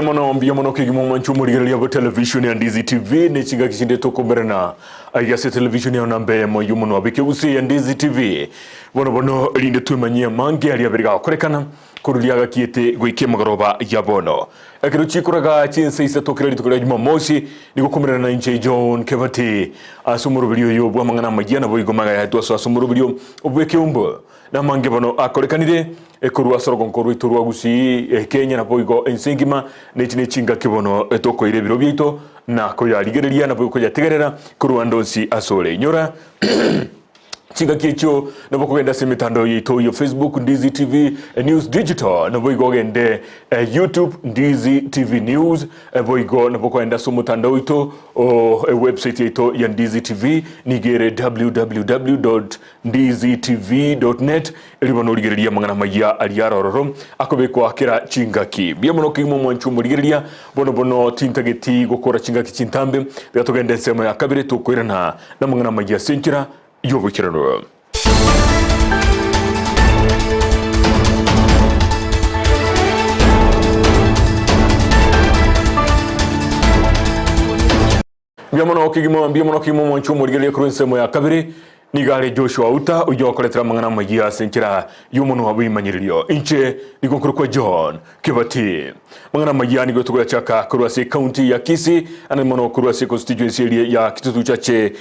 Mbiamono kigimo manchu murigelia ya television ya Ndizi TV ni chinga kishinde toko berena ayase television ya nambe mo yumono abike Gusii ya Ndizi TV bono linde tumanyia mange ali abiriga korekana kuruliaga kiete goike magaroba ya bono akiru chikuraga Chinsa Isato kirali tukura Jumamosi niko kumirana na nche John Kebati asumuru bilio yo bwa mangana majana boigo maga ya tuaso asumuru bilio obweke umbo na mange bono akorekanire ekurwa sorogon koru iturwa Gusii Kenya na boigo ensengima nechine chinga kibono etoko ile biro byito na koyaligereria na boigo yategerera kurwa ndonsi asole nyora chinga kicho na boko genda semitando yito yo Facebook Ndizi TV News Digital na boigo gende YouTube Ndizi TV News boigo na boko genda somutando yito website yito ya Ndizi TV nigere www.ndizitv.net elibono ligereria mangana maya aliarororo akobekwa kira chinga ki biamono kimo mwanchu muligereria bono tintageti gukora chinga kichintambe gatogende sema ya kabire tukwirana na mangana maya senkira yobo kirano biamono kimo mwanchu muligereria kurensemo ya kabire nigale Joshua Auta ujo koletera mangana magia senkira yumono abimanyiririo inche nikonkuru kwa John Kebati mangana magia nigo tuko chaka kurwasi county ya Kisii ana mono kurwasi constituency ya kitutu chache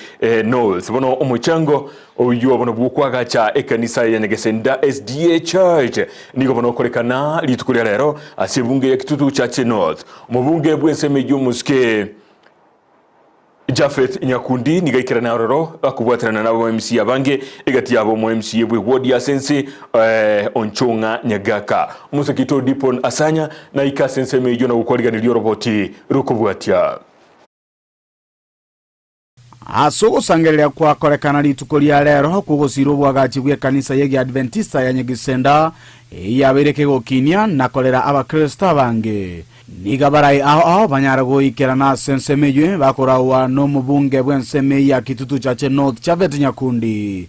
North bono omochango ujo bono bukwaga cha ekanisa ya Nyagesenda SDA Church nigo bono korekana litukulia lero asebunge ya kitutu chache North mubunge bwenseme yumuske Jafet Nyakundi nigaikira na ororo akubwatirana nabo MC abange egati yabo mu MC bwe ward ya sense onchonga nyagaka musekito dipon asanya na ikasense mejo na ukoriganiryo roboti rukubwatia Asoko sangelea kwa korekana litukolia lero kugosiro bwagachi bwe kanisa yegi Adventista ya Nyagesenda yabereke gokinia na kolera abakristo abange nigabarai aho banyarago ikerana sensemejwe bakorawa no mubunge bwenseme ya kitutu chache North Chavete Nyakundi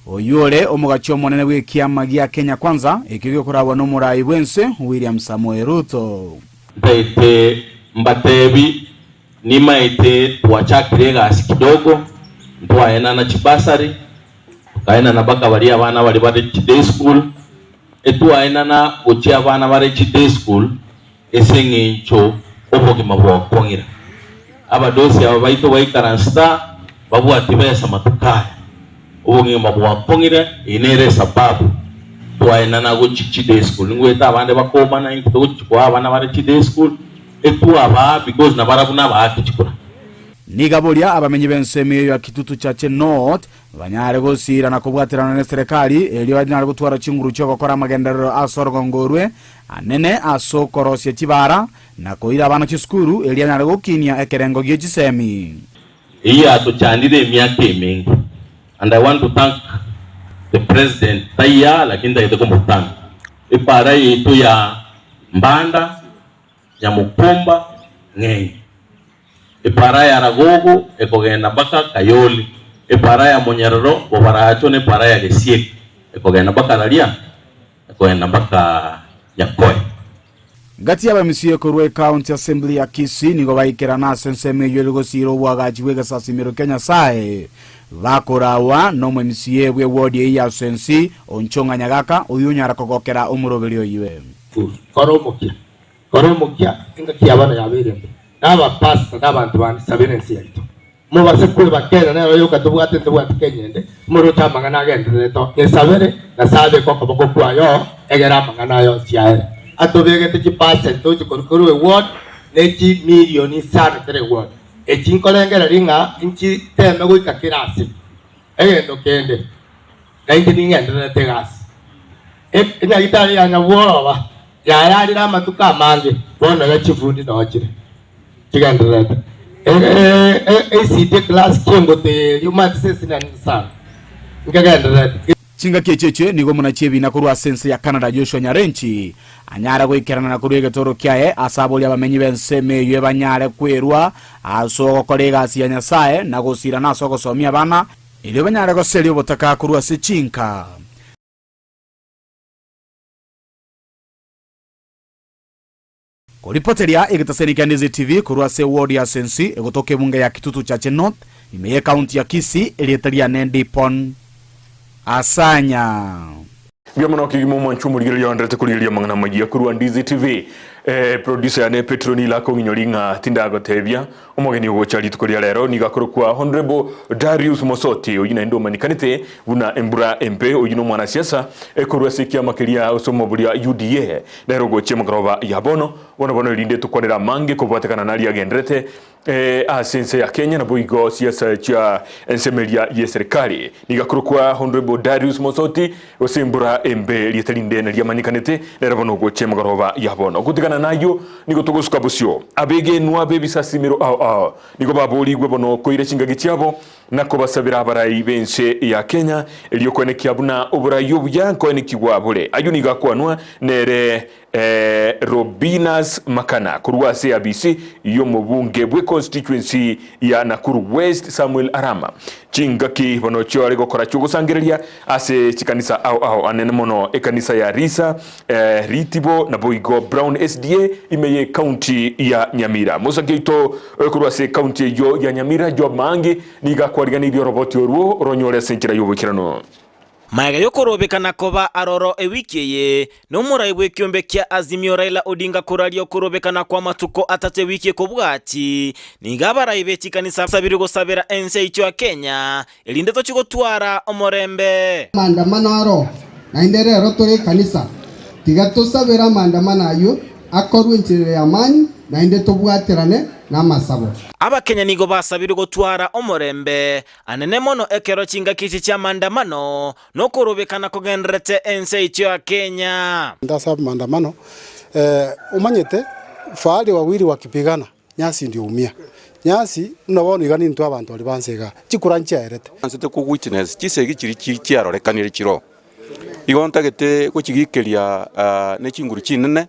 oyole omugacho monene bwe kiama gya Kenya kwanza ikigyo korawa no murai bwense William Samoei Ruto Taite mbatebi ni maite tuachakirega kidogo ntwaena na chibasari tukaena na baka bali abana bali bari day school etwaena na uchi abana bari day school esengencho obogima bwakongira abadosi aba baito baikaransta babu atibesa matukaya obogima bwakongira inere sababu twaena na guchi day school ngweta abande bakoma na into kwa abana bari day school etwa because na barabuna bakichikura nigabolia abamenyi benseme ya kitutu chache North banyare gosira na kubwatirana na serikali elio banyare gutwara chinguru cyo gukora amagendero asorogongorwe anene asokorosie kibara na koira abana kiskuru elio banyare gokinia ekerengo gyegisemi iya to chandire emyaka emingi and I want to thank the president taya lakini ndaite kumutanga ipara yetu ya Mbanda ya Mupomba ngenge ipara ya Ragogo ekogenda baka Kayoli ipara ya Monyerero obaracho ne para ya Gusii ekogenda baka Lalia ekogenda baka Yakoe gati ya bamisiye korwe county assembly ya Kisii nigo baikera na senseme yelego siro bwagachi bwe gasasimiro Kenya sae bakorawa no mumisiye bwe ward ya sensi onchonga nyagaka uyunyara kogokera umuroberio yiwe koromokia inga kiabana yabere aba pastor n'abantu bandi sabenensi yito mu basekuru bakera na yoka tubwate kenyende muru tamanga agende to esabere na sabe ko kwa yo egera mangana yo siae atobegete ki pastor to korokoro ward nechi milioni sana tere ward echinkolengera ringa inchi teme guika kirasi egendo kende kainde ningende tegasi ina gitari ya nyabwoba yararira amatuka manze bona gachivundi nokire kigandirata ACD class kengote yumatse sinanisa ngagandirata chinga kecheche nigo munachebi na kurwa sense ya Canada Joshua Nyarenchi anyara goikerana na kurwege toro kyae asaboli abamenyi benseme ywe banyare kwerwa aso kolega si Nyasaye na gosira na soko somia bana ile banyare go selio botaka kurwa se chinka Kuripoteria igitaseni kia Ndizi TV kurwa se ward ya Sensi egotoke bunge ya Kitutu Chache North imeye kaunti ya Kisii elietaria Nendipon Asanya Biamono kigimo mwanchu murigelia ondrete kurigelia mangana magia kurwa Ndizi TV producer ya ne Petroni lako nginyolinga tindago tebia omogeni wochali tukolia lero nigakoro kwa Honorable Darius Mosoti oyina ndo manikanite buna embura MP oyino mwana siasa kurwa sekia makelia osomo bulia UDA lero goche magroba yabono bono linde tukonera mange kubatekana nali agendrete asense ya Kenya na boigo siasa cha ensemelia ya serikali nigakoro kwa Honorable Darius Mosoti osembura MP lietalinde na manikanite lero bono goche magroba yabono kutikana nayo niko togosuka busyo abege nuwa bebi sasimiro niko baboli gwebono koire chingagi cyabo nako basabira abarayi bense ya Kenya eliyo kwenekia buna oburayo byanko enikigwa bure ayo nigakwanwa nere Robinas Makana kurwa CABC yo mubunge bwe constituency ya Nakuru West Samuel Arama chingaki bono cyo ari gukora cyo gusangireria ase chikanisa anene mono ekanisa ya Risa Ritibo na Boigo Brown SDA imeye county ya Nyamira musagito kurwa se county yo ya Nyamira job mangi nigakwarganirio roboti oruo ronyore senchira yobukirano Maiga yokorobekana koba aroro ewiki ye no muraibwe kiombe kya Azimio Raila Odinga kurario korobekana kwa matuko atate wiki kobwati nigabara ibeti kanisa sabiri gosabira ense icho ya Kenya elindeto chigotwara omorembe maandamano aro na inderero tore kanisa tigato sabira maandamano ayo akoru nchire ya manyi na indeto bwaterane na masabo Abakenya nigo basabiri gotwara omorembe anene mono ekero chinga kichi cha maandamano no korobekana kogendrete ense icho ya Kenya ndasaba maandamano umanyete faali wawili wakipigana nyasi ndio umia nyasi unabona igani ntu abantu bali bansega chikurancha erete ansete ku witness chisegi chiri chiarorekanire chiro igontagete kuchigikeria ne chinguru chinene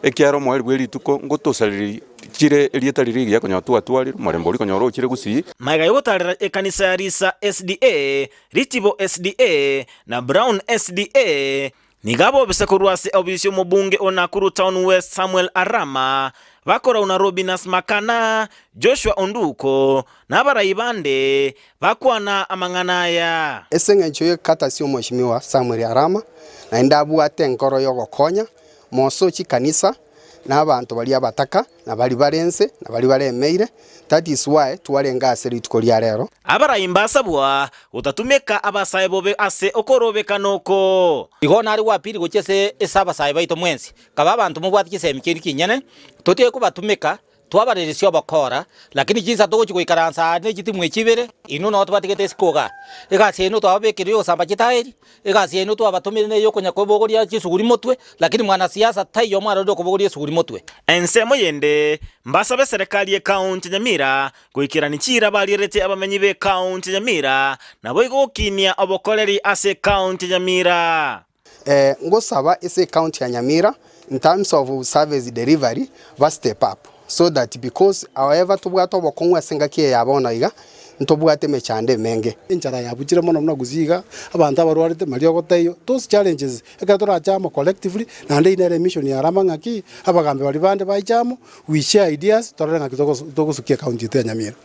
ekiaro mwali bweli tuko ngotosaliri chire elieta lirigi yako nyatu atwali marembo liko nyoro chire Gusii Maiga yotarira ekanisa ya Risa SDA Ritibo SDA na Brown SDA nigabo bisekurwase obisyo mubunge o Nakuru Town West Samuel Arama bakora una Robinas Makana Joshua Onduko na barayibande bakwana amanganaya esenga nchoye kata sio mheshimiwa Samuel Arama na ndabu atenkoro yogokonya moso chikanisa na abantu bali abataka na bali barense na bali baremeire that is why tuwalenga aseri tukolia lero abarayimbasabwa utatumeka abasaibobe ase okorobekano igona ari wapiri gochese esaba saiba ito mwensi kaba abantu mubwatikise mikiri kinyane totiye kubatumeka twabareresyo bakora lakini jinsa togo chikoikaransa ne chitimwe chibere ino no twatikete sikoga egase ino twabekiriyo samba chitaeri egase ino twabatumire ne yokonya kobogoria chisuguri motwe lakini mwana siasa tayo mwana ndo kobogoria suguri motwe ensemo yende mbasabe serikali ya county Nyamira goikirani chira balirete abamenyi be county Nyamira nabo igokinia obokoleri ase county Nyamira ngosaba ese county ya Nyamira in terms of service delivery va step up so that because however tubwato bokongwa sengakie yabona iga ntobwate mechande menge inchara yabukire mono muna guziga abantu abarwarite mario goteyo those challenges ekatora chama collectively na nde inere mission ya Arama ngaki abagambe bali bande baichamo we share ideas toranga togosukia county ya Nyamira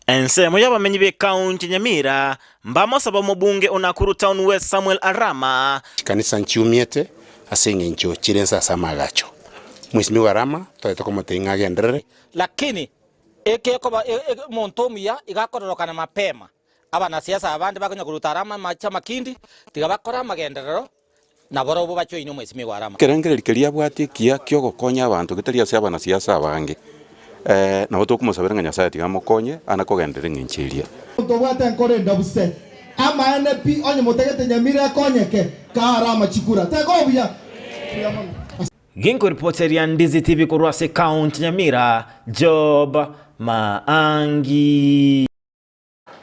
ensemo y'abamenyi be county Nyamira mbamosaba mubunge o Nakuru Town West Samuel Arama kanisa nchiumiete asenge ncho chirensa samagacho Mheshimiwa Arama toyetoko motenga gendere lakini eke koba montomia igakororokana mapema abana siasa abandi bakonya kuruta Arama macha makindi tigabakora magenderero na borobo bacho ino Mheshimiwa Arama kerengere likeria bwati kia kyo gokonya abantu gitaria ase abana siasa abange na boto kumusabira nga Nyasaye tigamokonye anakogendere nginchiria tobwate nkore ndabuse ama NP onye motegete Nyamira konyeke ka Arama chikura tegobuya Ginko reporteria Ndizi TV kurwase county Nyamira Job Maangi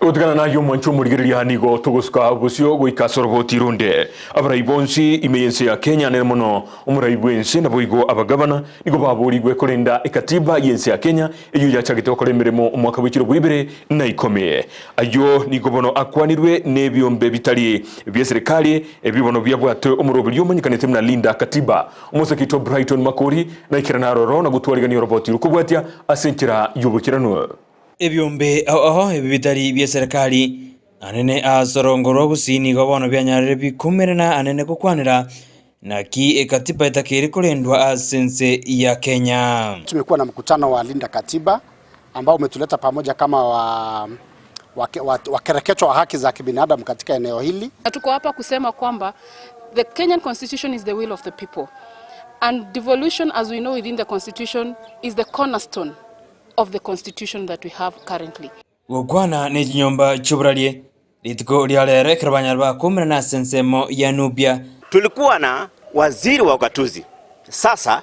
Utigana na yumo nchumurigiriria hanigo tugusuka gusio guikasoro tirunde abarayibonsi imeyense ya Kenya ne mono umurayibwense na boigo abagabana nigo baburigwe kurinda ikatiba yense ya Kenya iyo yachagite okore mirimo umwaka w'ikiro gwibere na ikomeye ayo nigo bono akwanirwe nebyombe bitali bya serikali ebibono byabwate umurobiri yomanyikanete na linda katiba umusekito Brighton Makori na ikiranaroro na gutwarigani roboti rukubwatia asenkira yubukirano ebyombe aho ebitari bya serikali anene asorongoro Gusii nigo bono byanyarire bikumerena anene kukwanira na ki katiba itakiri kulendwa asense ya Kenya. Tumekuwa na mkutano wa linda katiba ambao umetuleta pamoja kama wakereketo wa haki za kibinadamu katika eneo hili. Tuko hapa kusema kwamba the Kenyan constitution is the will of the people and devolution, as we know within the constitution, is the cornerstone of the constitution that we have currently. Gukwana ni nyomba chuburalie litiko lialere krabanyarba kumena na sensemo ya Nubia. Tulikuwa na waziri wa ugatuzi. Sasa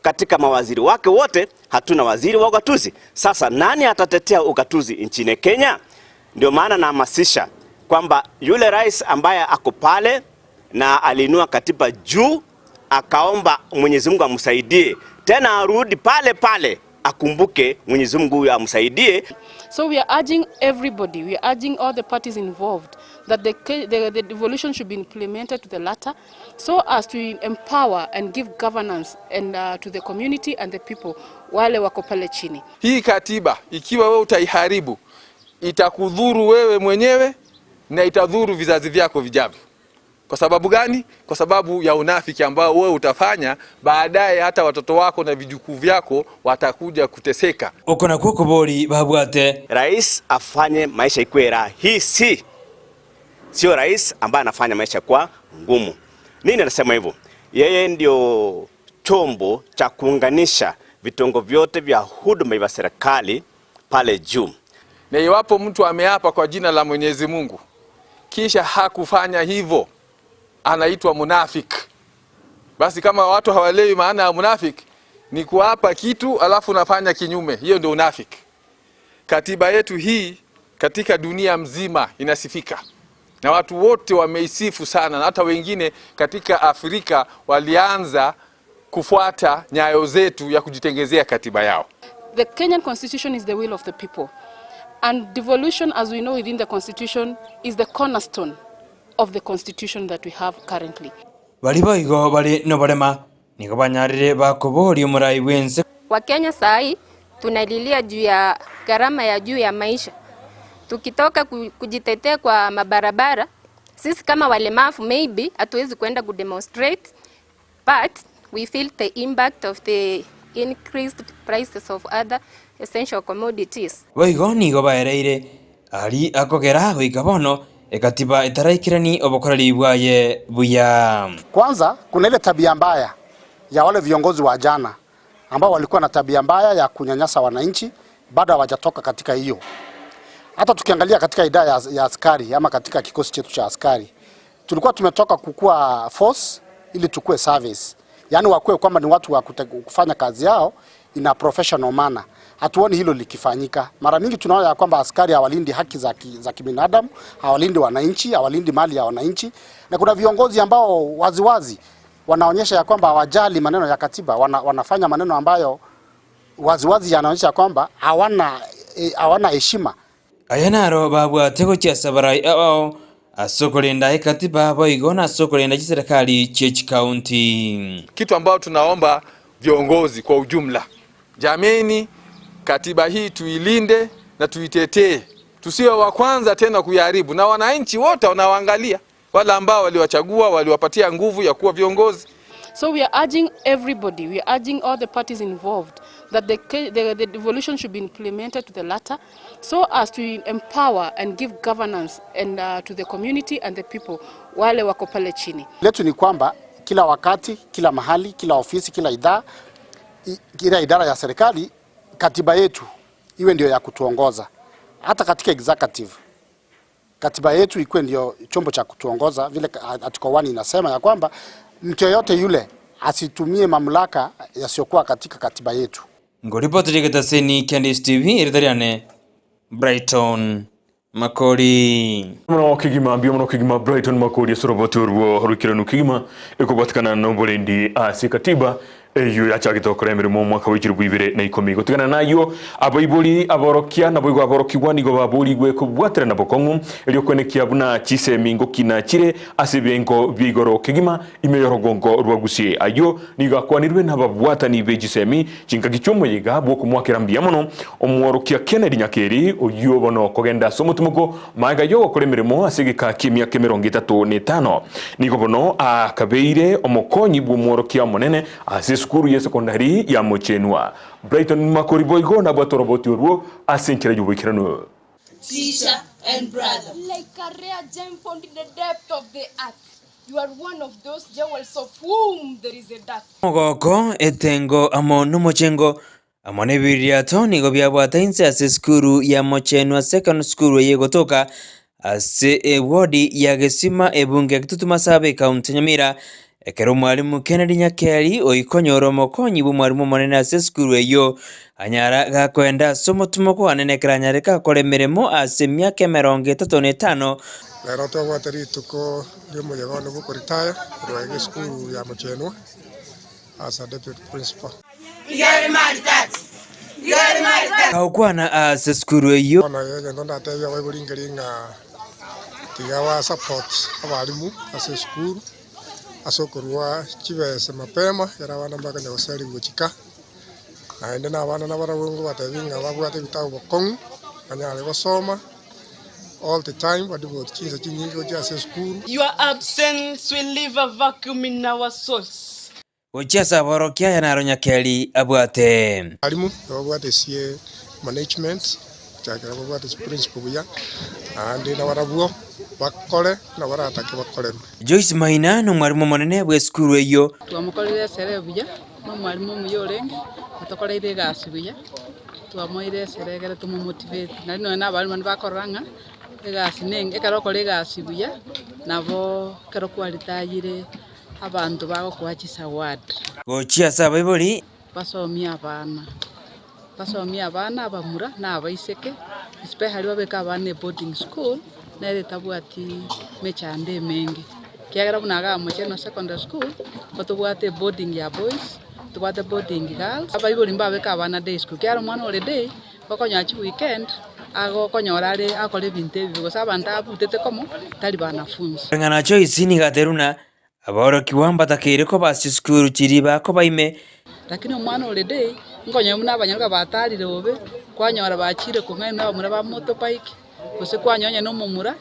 katika mawaziri wake wote hatuna waziri wa ugatuzi. Sasa nani atatetea ugatuzi nchini Kenya? Ndio maana nahamasisha kwamba yule rais ambaye ako pale na alinua katiba juu akaomba Mwenyezi Mungu amsaidie tena arudi pale pale akumbuke Mwenyezi Mungu huyo amsaidie. So we are urging everybody, we are urging all the parties involved that the devolution should be implemented to the latter so as to empower and give governance and to the community and the people wale wako pale chini. Hii katiba ikiwa wewe utaiharibu itakudhuru wewe mwenyewe na itadhuru vizazi vyako vijavyo. Kwa sababu gani? Kwa sababu ya unafiki ambao wewe utafanya baadaye hata watoto wako na vijukuu vyako watakuja kuteseka. Ukona kuko boli babwate rais afanye maisha ikuwe rahisi. Sio rais ambaye anafanya maisha kwa ngumu. Nini anasema hivyo? Yeye ndio chombo cha kuunganisha vitongo vyote vya huduma vya serikali pale juu. Na iwapo mtu ameapa kwa jina la Mwenyezi Mungu kisha hakufanya hivyo, anaitwa munafiki. Basi kama watu hawalewi maana ya munafiki ni kuapa kitu alafu unafanya kinyume, hiyo ndio unafiki. Katiba yetu hii katika dunia mzima inasifika na watu wote wameisifu sana, na hata wengine katika Afrika walianza kufuata nyayo zetu ya kujitengezea katiba yao. The Kenyan constitution is the will of the people and devolution, as we know within the constitution, is the cornerstone of the constitution that we have currently. Baliboigo bali no barema niko banyarire bakobori umurai wense. Wakenya sai tunalilia juu ya gharama ya juu ya maisha. Tukitoka kujitetea kwa mabarabara, sisi kama walemavu maybe hatuwezi kwenda kudemonstrate, but we feel the impact of the increased prices of other essential commodities. Boigo nigo baereire ali akogera goikabono ekatiba itaraikirani obokorari bwaye buya. Kwanza kuna ile tabia mbaya ya wale viongozi wa jana ambao walikuwa na tabia mbaya ya kunyanyasa wananchi, bado hawajatoka katika hiyo. Hata tukiangalia katika idara ya askari ama katika kikosi chetu cha askari, tulikuwa tumetoka kukua force ili tukue service. Yaani wakue kwamba ni watu wa kufanya kazi yao in a professional manner. Hatuoni hilo likifanyika. Mara mingi tunaona ya kwamba askari hawalindi haki za kibinadamu, hawalindi wananchi, hawalindi mali ya wananchi. Na kuna viongozi ambao waziwazi wanaonyesha ya kwamba hawajali maneno ya katiba, wanafanya maneno ambayo waziwazi yanaonyesha kwamba hawana heshima. Ayanaro babwate ko chasabarai asokolinda katiba boigo na asokolinda serikali Church County. Kitu ambao tunaomba viongozi kwa ujumla, jameni, katiba hii tuilinde na tuitetee. Tusiwe wa kwanza tena kuiharibu, na wananchi wote wanawaangalia wale ambao waliwachagua, waliwapatia nguvu ya kuwa viongozi. So we are urging everybody, we are urging all the parties involved that the devolution should be implemented to the latter so as to empower and give governance and to the community and the people wale wako pale chini. Letu ni kwamba kila wakati, kila mahali, kila ofisi, kila idara ya serikali, katiba yetu iwe ndio ya kutuongoza. Hata katika executive, katiba yetu ikuwe ndio chombo cha kutuongoza, vile article 1 inasema ya kwamba mtu yote yule asitumie mamlaka yasiyokuwa katika katiba yetu. Ngoripoti Rigataseni, Candice TV, Eritreane, Brighton. Makori Mwana kigima mbio mwana kigima Brighton Makori soroboti urwo harukiranu kigima ekubatikana na mbolendi ase katiba eyo yachagitokora emirimo mwaka wa 2010 gutigana nayo abaibuli aborokia na boigo aborokigwa nigo babuli gwe kubwatira na bokongu elio kwenekia buna chise mingo kina chire asibengo bigoro kigima imeyorogongo rwa Gusii ayo nigakwanirwe na babwatani bejisemi chinkagichomo yiga bwo mwakira mbiamono omworokia Kennedy Nyakeri oyo bono kogenda somutumugo maiga yo gukora emirimo asigika kimya kemerongo 35 nigo bono akabeire omokonyi bwo mworokia monene ase skuru ya sekondari ya Mochenwa Brighton Makori boigo na batoroboti urwo asenkera yubikirano. Sister and brother, like a rare gem found in the depth of the earth, you are one of those jewels of whom there is a death. Mogoko etengo amo numochengo amone biriato nigo byabwata inse ase skuru ya Mochenwa second school yegotoka ase wodi ya Gesima ebunge kitutuma sabe kaunti Nyamira ekero mwalimu Kennedy Nyakeri oikonyoro mokonyi bu mwalimu monene ase skuru eyo anyara gakwenda somotumoko anenekera nyareka kore mirimo ase myaka 35 lero twagwatari tuko limo yagone buko retire rwa skuru ya Mochenwa as a deputy principal. Kaukwana ase skuru eyo ona yeye ndo ndateya wabulingiringa tigawa support abalimu ase skuru asokorwa chibese mapema yara wana mpaka nyoseri guchika naende na bana na barabungu batavinga babwate bitabo bokongu anyale basoma all the time badibo chinsa chinyingo cha school. Your absence will leave a vacuum in our souls. Ochasa borokia yanaro Nyakeri abwate alimu babwate sie management chakira babwate principal ya andi na barabuo bakole na baratake bakole. Joyce Maina no mwarimu monene bwe skuru eyo twamukorire serebuya no mwarimu muyorenge atokoreire gasibuya twamoire seregere tumumotivate nari na abarimu bakoranga egasi nenge ekarokore gasibuya nabo kero kwalitayire abantu bago kwachisa ward gochia sabaiboli basomia abana abamura na abaiseke especially babeka abana boarding school nere tabwati mechande mengi kiagera bunaga Mochenwa secondary school batubwate boarding ya boys tubwate boarding girls abaiboli mbabeka abana day school kiaro mwana holiday bakonyachi weekend ago konyorare akole binte bigo sabanda abutete komo tali banafunzi ngana Joyce ni gateruna aboroki wamba takireko basi skuru chiriba ko baime lakini mwana holiday ngonyo muna abanyaruka batarire obe kwanyora bachire kumena bamura ba motorbike kose kwanyonya no mumura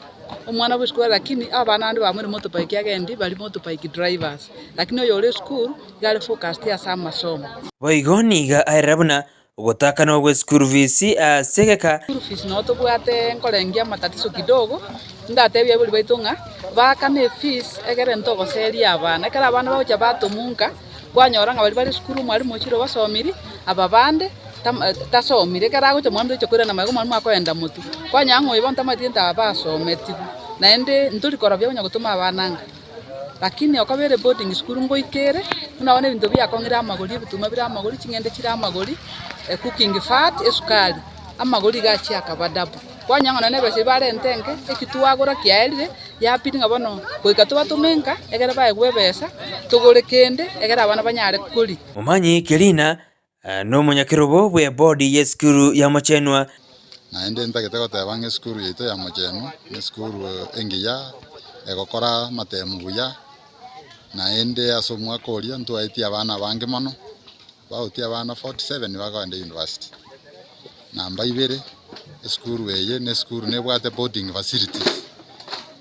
omwana bwe school lakini abana andi bamuri motorbike yagendi bali motorbike drivers lakini oyo le school yale focus ya sama somo boigoniga airabuna ugotaka no bwe school fees asegeka school fees no to bwate nkolengia matatizo kidogo ndatebye buli baitunga bakane fees egere ntogo seri abana kala abana bacha batomunka kwanyora nga bali school mwalimu chiro basomiri ababande tasomire kara gocha mwambe chokora na mago mwalimu akoenda mutu kwanyango ibonta matinda basometi naende ntulikora bya nya gutuma abananga lakini okabere boarding school ngoikere unaone bintu bya kongira amagori bituma bira amagori chingende chira amagori cooking fat esukali amagori gachi akabadabu kwanyango na nebese bare ntenge ekituagora kiaelire yapinga bono goika batumenka egere bae gwebesa tugore kende egere abana banyare kuri mumanyi Kelina no munyakirobo bwe body ya skuru ya Mochenwa naende ntagete goteba skuru yito ya Mochenwa ni skuru engiya egokora matemu buya naende asomwa koria ntwaiti abana bange mono bauti abana 47 bagoende university namba 2 skuru eye ne skuru ne bwate boarding facilities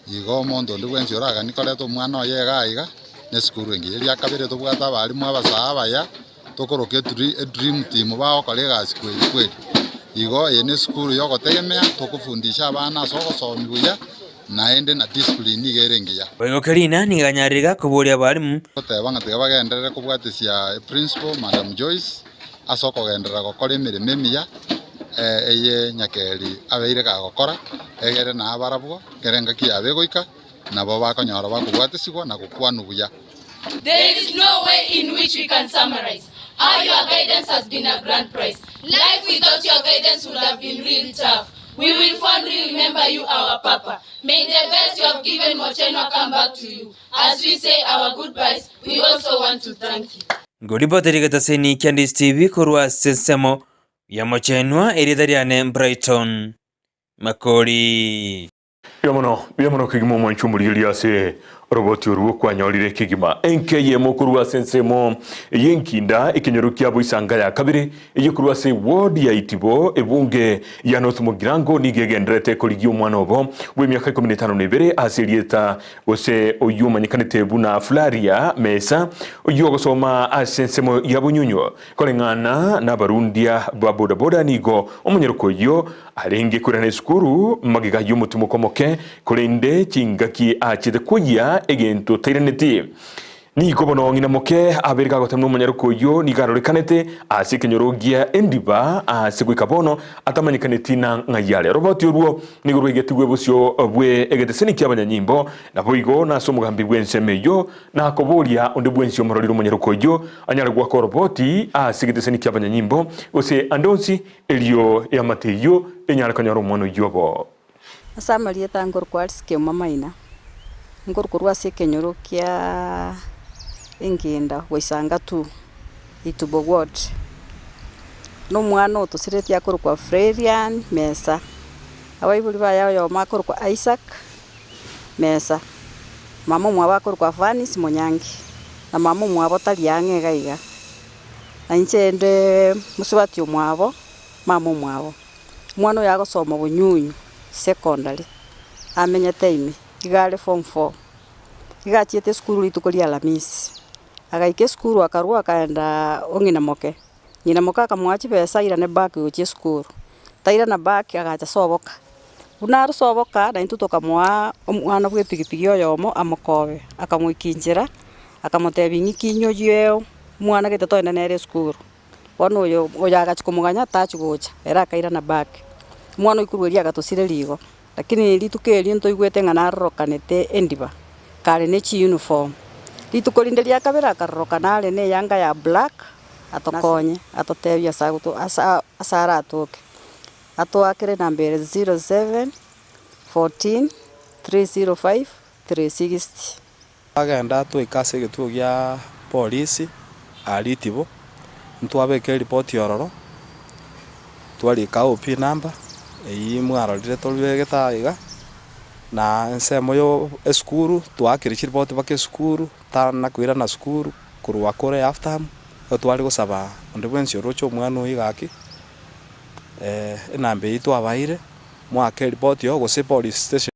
igo mondo ndwenzi oraga nikoleto mwana oye gaiga ne skuru engiya ya kabere to bwata abalimu abasaba ya tokoroke dream team bao kolega kweli igo ene skuru yo gotegemea tokufundisha abana soko somibuya naende na discipline igerengiya boigo Kelina ni ganyariga kuburia abalimu goteba ngatiga bagenderere kubwatisia principal Madam Joyce asoko gendera gokora emirimo emiya eye Nyakeri abeire gagokora egere na abarabwo gerenga kiabe goika nabo bakonyora bakubwatesigwa na gukwanu buya. There is no way in which we can summarize how your guidance has been a grand prize. Life without your guidance would have been real tough. We will fondly remember you, our Papa. May the best you have given Mochenwa come back to you. As we say our goodbyes, we also want to thank you. Ngolibotheri gataseni Ndizi TV kurwa sensemo ya Mochenwa eridariane Brighton Makori. Biamono kigimo mwanchumuri ase roboti oruo kwanyorire kigima NKM mukurwa sensemo yenkinda ikinyorukia boisanga ya kabiri igikurwa se ward ya Itibo ebunge ya North Mugirango nigegendrete koligi omwana obo we myaka 15 nebere asirieta ose oyumanyikanite buna Flaria Mesa oyo gosoma asensemo ya bunyunyo kolengana na barundia baboda boda nigo omunyeruko yo arenge kurana skuru magiga yumutumo komoke kolende chingaki achide kuya egento tairaneti ni gobono ngina moke aberga gotamno manyaruko yo ni garorekanete asikenyorogia endiba asiguikabono atamanyikaneti na ngayale roboti oruo ni gorwegetigwe busyo bwe egeteseni kyabanyanyimbo na boigo na somugambi bwenseme yo na koboria onde bwensyo mororiro manyaruko yo anyale gwa roboti asigeteseni kyabanyanyimbo ose andonsi elio ya mateyo enyala kanyaro mono yobo Asamaria tangor kwals ke mamaina ngor kurwa se kenyorokia engenda waisanga tu Itubo ward no mwana otosireti akoro kwa Frerian Mesa abaibuli baya yo makoro kwa Isaac Mesa mama mwa bakoro kwa Vanis Monyangi na mama mwa botali yange gaiga anchende musubati omwabo mama mwabo mwana yago soma bunyunyu secondary amenya time igale form 4 igachete skuru litukolia Alhamisi agaike skuru akarua akaenda ongina moke nyina moka akamwachi pesa ira ne back uche skuru taira na back agacha soboka unaru soboka na intutoka mwa omwana bwe pikipiki yomo amokobe akamwikinjira akamotebingi kinyo yeo mwana gete toenda nere skuru wano yo oyaga chikomuganya tachi gocha era kaira na back mwana ikurweria gatosire ligo lakini litukeli nto igwete ngana rokanete endiba kale ne chi uniform litukolindelia kabera karoka nale ne yanga ya black atokonye atotebia saguto asara atoke atoakere number 07 14 305 360 agenda tu ikase gitu gya polisi alitibo ntwabeke report yororo twali ka OP number iyi mwarorire tolwege taiga na nsemo yo eskuru twakirichi report bake skuru tana kwira na skuru kurwa kore after twali gusaba onde bwensyo rocho mwana igaki enambe itu abaire mwake report yo gose police station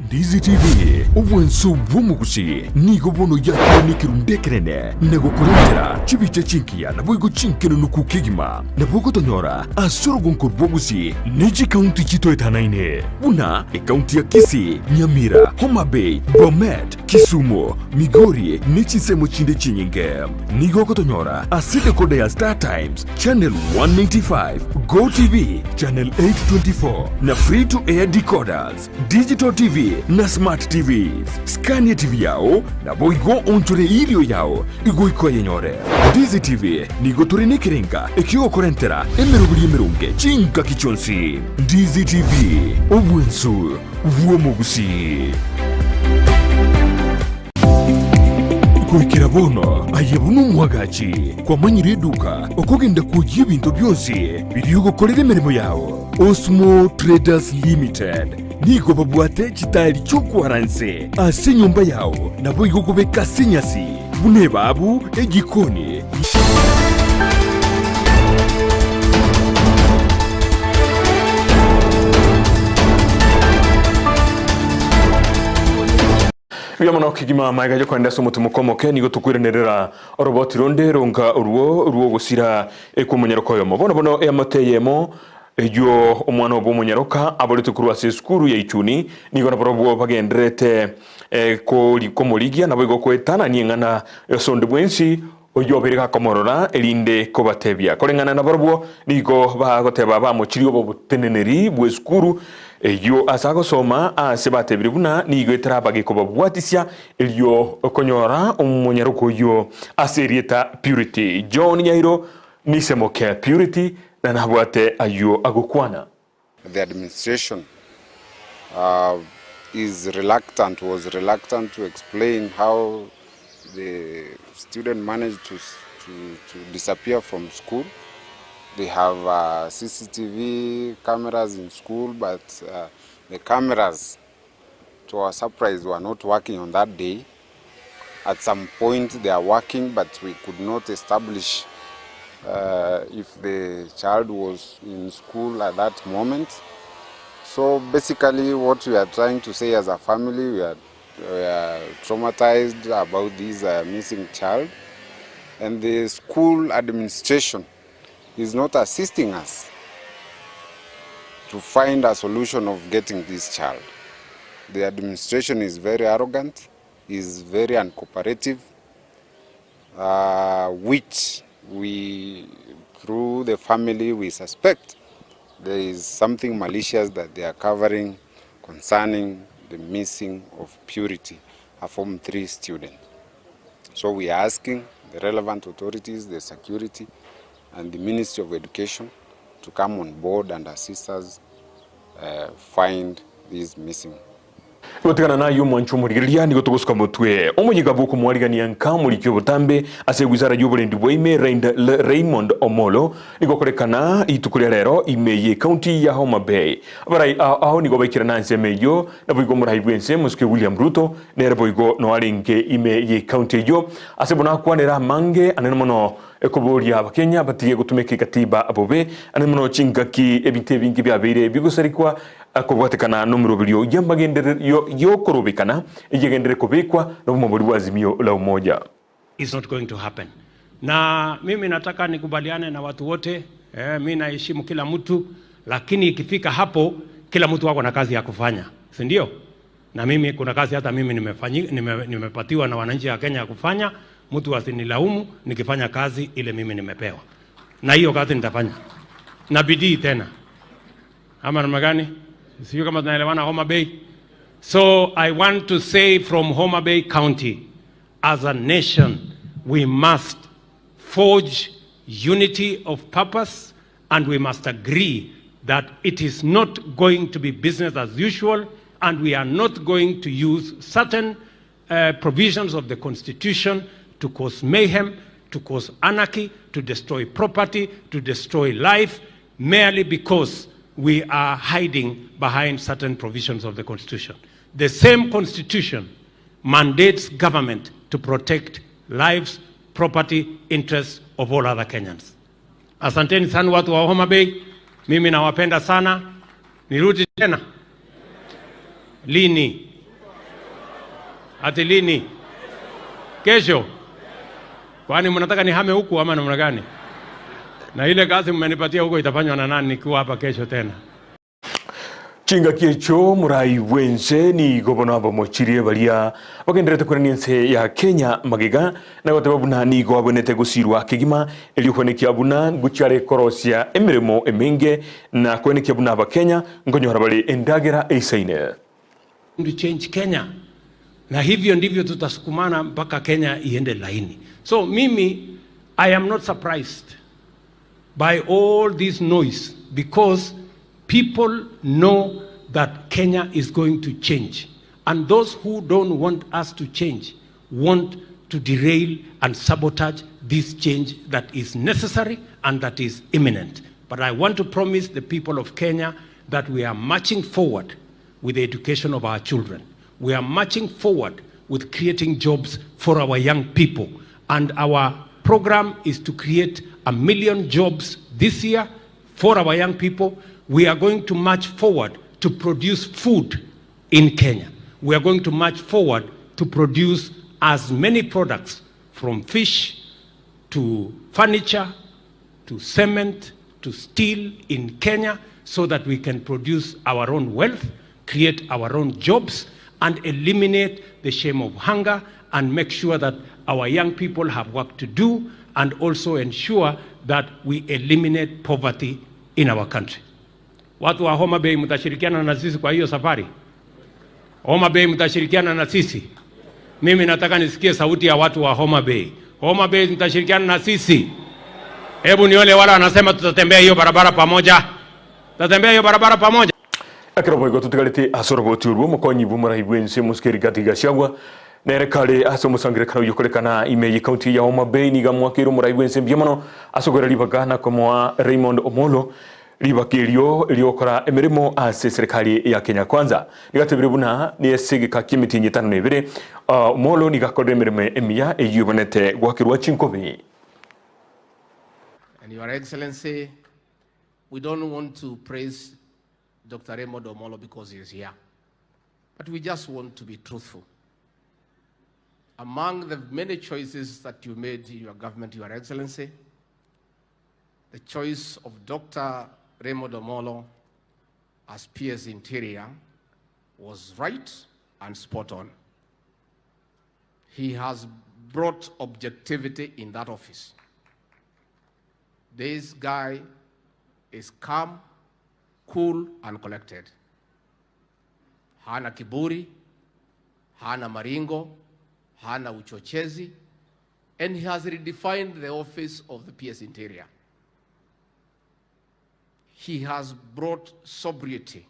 Ndizi TV ubwenso bw'omugusi nigo bono yakire nikirundekerene nego kurengera chibiche chinkia na boigo chinkeno nukukigima na bogo tonyora asoro gonko bwogusi neji county chito etanaine una county ya Kisii, Nyamira, Homa Bay, Bomet, Kisumu, Migori nechi semo chinde chinyinge nigo kotonyora asite kode ya Star Times channel 195 Go TV channel 824 na free to air decoders digital TV na smart TVs Scania TV yao na boigo onchore ilio yao igoiko yenyore Ndizi TV nigo turene kirenga ekio korentera emerubuli emerunge chinka kichonsi Ndizi TV obwensu bw'omugusi kuikira bono ayabuno mwagachi kwa manyire duka okogenda kujia bintu byose biriyo kolere merimo yao Osmo Traders Limited nigo babwate chitali chokwaranse ase nyumba yao nabo igokobeka senyasi bune babu egikoni Biamono kigima maiga jo kwenda so mutumo komoke nigo tukwirenerera roboti ronde ronga ruo gusira ekumonyero yomo bono emateyemo ejo omwana obo munyaroka abolete kurwa se skuru ya Ichuni nigo na probo bagendrete komoligia nabo igokwetana niengana sonde bwensi oyo bereka komorora elinde kobatebia kolengana na probo nigo bagoteba bamochirio bo teneneri bwe skuru eyo asago soma asebate biribuna nigo etrabage ko babwatisia elio konyora omunyaroko yo aserieta purity John Nyairo nisemo care purity na nabwate ayo agukwana. The administration was reluctant to explain how the student managed to disappear from school. They have CCTV cameras in school, but the cameras, to our surprise, were not working on that day. At some point they are working, but we could not establish if the child was in school at that moment. So basically what we are trying to say as a family, we are traumatized about this missing child, and the school administration is not assisting us to find a solution of getting this child. The administration is very arrogant, is very uncooperative, which we, through the family, we suspect there is something malicious that they are covering concerning the missing of Purity, a Form 3 student. So we are asking the relevant authorities, the security, and the Ministry of Education to come on board and assist us find these missing. Gotegana na yu mwanchu murigiria ni gotogosuka mutwe omunyiga buku mwarigania nka muri kyo butambe ase wizara y'uburendi bw'ime Raymond Omolo nigokorekana itukuria rero imeye county ya Homa Bay barai aho nigo baikira nanse meyo na boigo murahibwense muske William Ruto nere boigo no alinge imeye county yo ase bona kwanera mange anene mono ekoboria abakenya batiye gutumeka katiba abobe anene mono chingaki ebinte bingi byabire bigusarikwa akobwatekana numero bilio yambagendere yo korobekana ijegendere kobekwa na mumaburi wa Azimio la Umoja. It's not going to happen. Na mimi nataka nikubaliane na watu wote, mimi naheshimu kila mtu, lakini ikifika hapo kila mtu wako na kazi ya kufanya, si ndio? Na mimi kuna kazi hata mimi nimepatiwa na wananchi wa Kenya ya kufanya, mtu asinilaumu nikifanya kazi ile mimi nimepewa. Na hiyo kazi nitafanya. Na bidii tena. Ama namna gani? Sio kama tunaelewana Homa Bay. So I want to say from Homa Bay County, as a nation, we must forge unity of purpose, and we must agree that it is not going to be business as usual, and we are not going to use certain provisions of the Constitution to cause mayhem, to cause anarchy, to destroy property, to destroy life, merely because we are hiding behind certain provisions of the Constitution. The same Constitution mandates government to protect lives, property, interests of all other Kenyans. Asanteni sana watu wa Homa Bay, mimi nawapenda sana. Nirudi tena. Lini? Ati lini? Kesho. Kwani mnataka nihame huku ama namna gani? Na ile kazi mmenipatia huko itafanywa na nani nikiwa hapa kesho tena? Chinga kiecho murai wense ni gobona abo mochirie balia bagenderete kuraniense ya Kenya magiga na gotebabu na ni gobonete gusirwa kigima elikhoneki abuna guchare korosia emiremo emenge na kweneki abuna aba Kenya ngonyora bali endagera eisaine to change Kenya, na hivyo ndivyo tutasukumana mpaka Kenya iende laini. So mimi I am not surprised by all this noise, because people know that Kenya is going to change, and those who don't want us to change want to derail and sabotage this change that is necessary and that is imminent. But I want to promise the people of Kenya that we are marching forward with the education of our children. We are marching forward with creating jobs for our young people, and our program is to create 1 million jobs this year for our young people. We are going to march forward to produce food in Kenya. We are going to march forward to produce as many products, from fish to furniture to cement to steel in Kenya, so that we can produce our own wealth, create our own jobs, and eliminate the shame of hunger, and make sure that our young people have work to do, and also ensure that we eliminate poverty in our country. Watu wa Homa Bay mtashirikiana na sisi kwa hiyo safari? Homa Bay mtashirikiana na sisi? Mimi nataka nisikie sauti ya watu wa Homa Bay. Homa Bay mtashirikiana na sisi? Hebu ni wale wanasema tutatembea hiyo barabara pamoja. Tutatembea hiyo barabara pamoja. Akira boygo tutigalite asoro turbo mukonyi bumara ibwense muskeri gatiga shagwa nerekale asomo sangire kana yokolekana Amayia County ya Homa Bay ni gamwakiro muraibwense byamano asogora libagana komo Raymond Omolo libakirio liokora emirimo ase serikali ya Kenya Kwanza nigatebire buna ni esegeka kimiti nyitano nebere Omolo nigakorera emirimo emia eyubonete gwakirwa Chinkobe. And Your Excellency, we don't want to praise Dr. Raymond Omolo because he is here, but we just want to be truthful. Among the many choices that you made in your government, Your Excellency, the choice of Dr. Raymond Omolo as PS Interior was right and spot on. He has brought objectivity in that office. This guy is calm, cool and collected. Hana kiburi, hana maringo, hana uchochezi, and he has redefined the office of the PS Interior. He has brought sobriety.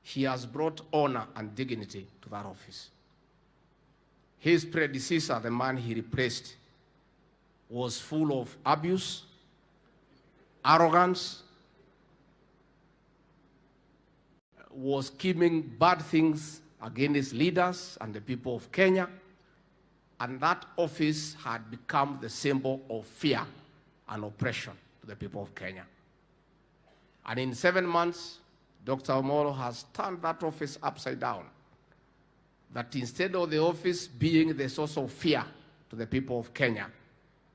He has brought honor and dignity to that office. His predecessor, the man he replaced, was full of abuse, arrogance, was scheming bad things against leaders and the people of Kenya, and that office had become the symbol of fear and oppression to the people of Kenya. And in 7 months, Dr. Omolo has turned that office upside down. That instead of the office being the source of fear to the people of Kenya,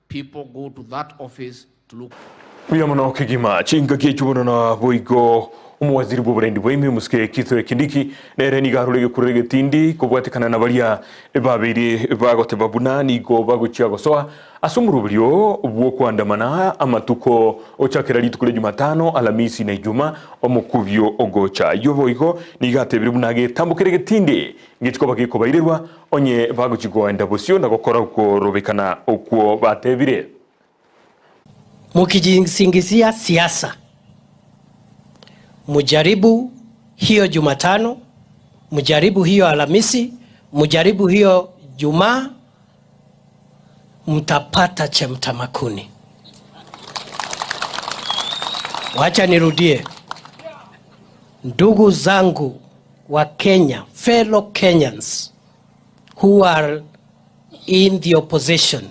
people go to that office to look. Uyamano kigima chinga kichubono na boigo umwaziri bw'oburendi bw'emi muske Kithure Kindiki nere ni garulege kurege tindi kobwatekana na balia babiri bagote babuna nigo baguchia gosoa asumuru bulyo bwo kwandamana amatuko ochakera litukule Jumatano Alhamisi na Ijumaa omukubyo ogocha yoboigo nigatebire bunage tambukirege tindi ngitiko bagiko bairerwa onye baguchigo enda bosio na gokora uko robekana uko batebire mukijisingizia siasa. Mujaribu hiyo Jumatano, mujaribu hiyo Alhamisi, mujaribu hiyo Jumaa, mtapata chemtamakuni. Wacha nirudie. Ndugu zangu wa Kenya, fellow Kenyans who are in the opposition,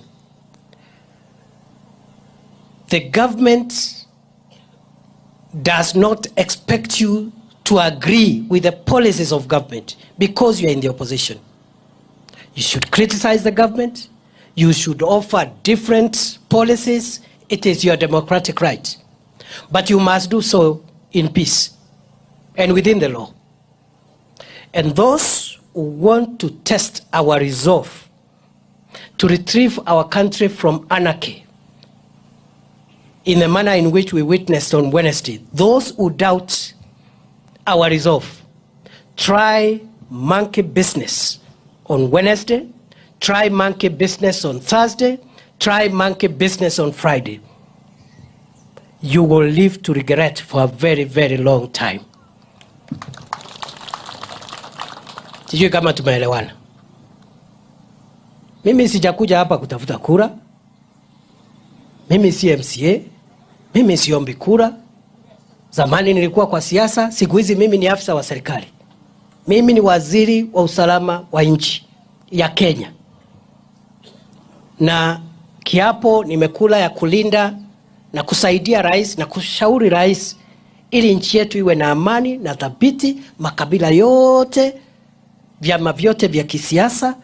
the government does not expect you to agree with the policies of government because you are in the opposition. You should criticize the government. You should offer different policies. It is your democratic right. But you must do so in peace and within the law. And those who want to test our resolve to retrieve our country from anarchy in the manner in which we witnessed on Wednesday, those who doubt our resolve, try monkey business on Wednesday, try monkey business on Thursday, try monkey business on Friday. You will live to regret for a very, very long time. Sijui kama tumeelewana. Mimi sijakuja hapa kutafuta kura. Mimi si MCA. Mimi siombi kura. Zamani nilikuwa kwa siasa, siku hizi mimi ni afisa wa serikali. Mimi ni waziri wa usalama wa nchi ya Kenya. Na kiapo nimekula ya kulinda na kusaidia rais na kushauri rais ili nchi yetu iwe na amani na thabiti, makabila yote, vyama vyote vya kisiasa.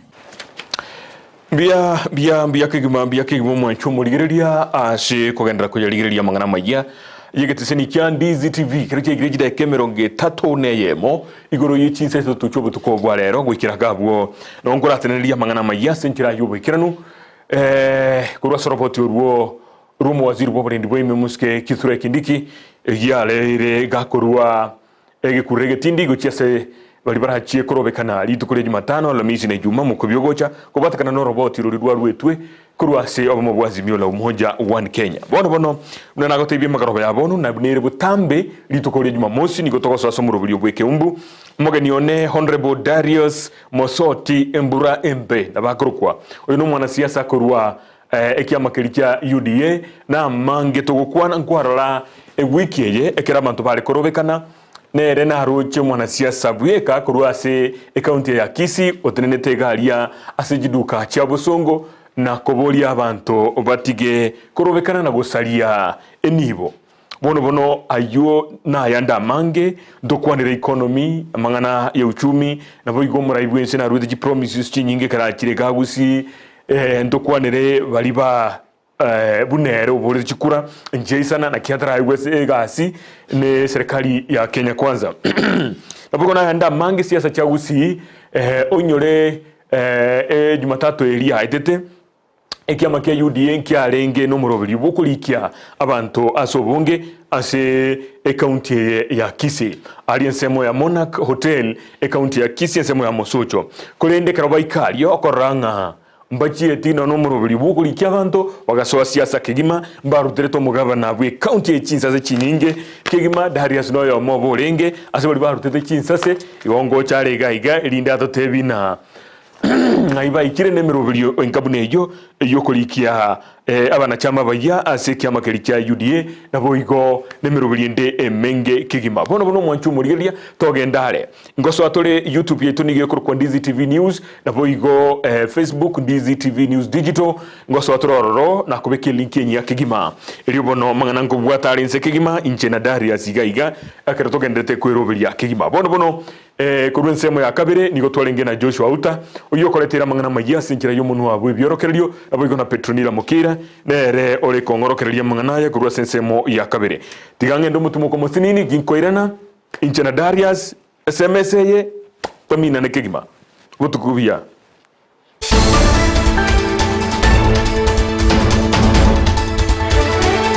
Bia kigima mwancho muligereria ase kogendera kuyaligereria mangana Amayia yegetiseni kya Ndizi TV kireke igirejida kemeronge 3 neyemo igoro yichinse tutuchobo tukogwa rero gwikira gabwo nongora ateneria mangana Amayia senkira yubo ikiranu kurwa soroboti urwo rumo waziri bw'oburendi bw'emi muske Kithure Kindiki yale gakorwa egekurege tindi guchiase bali barachie korobekana litukure Jumatano Alhamisi na Ijumaa mukubyogocha kubatakana no roboti rurirwa rwetwe kurwase obo bwazimio la umoja one Kenya bono mwana gotebye magarobo ya bono na bunere butambe litukure Jumamosi niko tokoso asomuro bulyo bweke umbu mogeni one Honorable Darius Mosoti Embura Embe nabakorokwa uyu no mwana siasa kurwa ekiama kirikia UDA na mange tugukwana nkwarala wiki ye ekera bantu bari korobekana nere na haruche mwana siasa bweka kurwase county ya Kisii otenenete galia asijiduka cha busongo na kobolia abantu batige korobekana na gusalia enibo bono ayo na yanda mange ndokwanira economy amangana ya uchumi na boigo muraibwense na rude promises chinyinge karakire gagusi ndokwanire baliba bunere ubore chikura njeisana na kiatara igwese gasi ne serikali ya Kenya kwanza naboko na yanda mange siasa cha Gusii onyore Jumatatu elia itete ekiama kia UDA kiarenge no murobiri bukulikia abantu asobonge ase county ya Kisii ali ensemo ya Monarch Hotel county ya Kisii ensemo ya Mosocho kolende karabaikali okoranga mbachi tino no murobiri bukulikia abantu wagasoa siasa kigima mbarutereto mugavana bwe county ya Chinsa ze chininge kigima Darius no yo mobolenge ase bali barutete Chinsa se igongo chare gaiga ilinda totebina ngaiba ikire nemerobiri enkabune yo kolikia abana chama baya ase kiama kirikia UDA na boigo nemerobiri ende emenge kigima bono mwanchu murigeria togendare ngoso atore YouTube yetu nige kurukwa Ndizi TV News na boigo Facebook Ndizi TV News Digital ngoso atororo na kubeke link ya kigima iliyo bono mangana ngubwata alinse kigima inche na Darius igaiga akara togendete kwerobiri ya kigima bono kurwensemo ya kabere nigo twarenge na Joshua Auta uyo koletera mangana magia sinchira yo munu wabwe byorokererio aboigo na Petronila Mukira nere ole kongorokereria mangana ya kurwa sensemo ya kabere tigange ndo mutumo ko musinini ginkoirana inche na Darius SMS ye pamina ne kigima gutukubia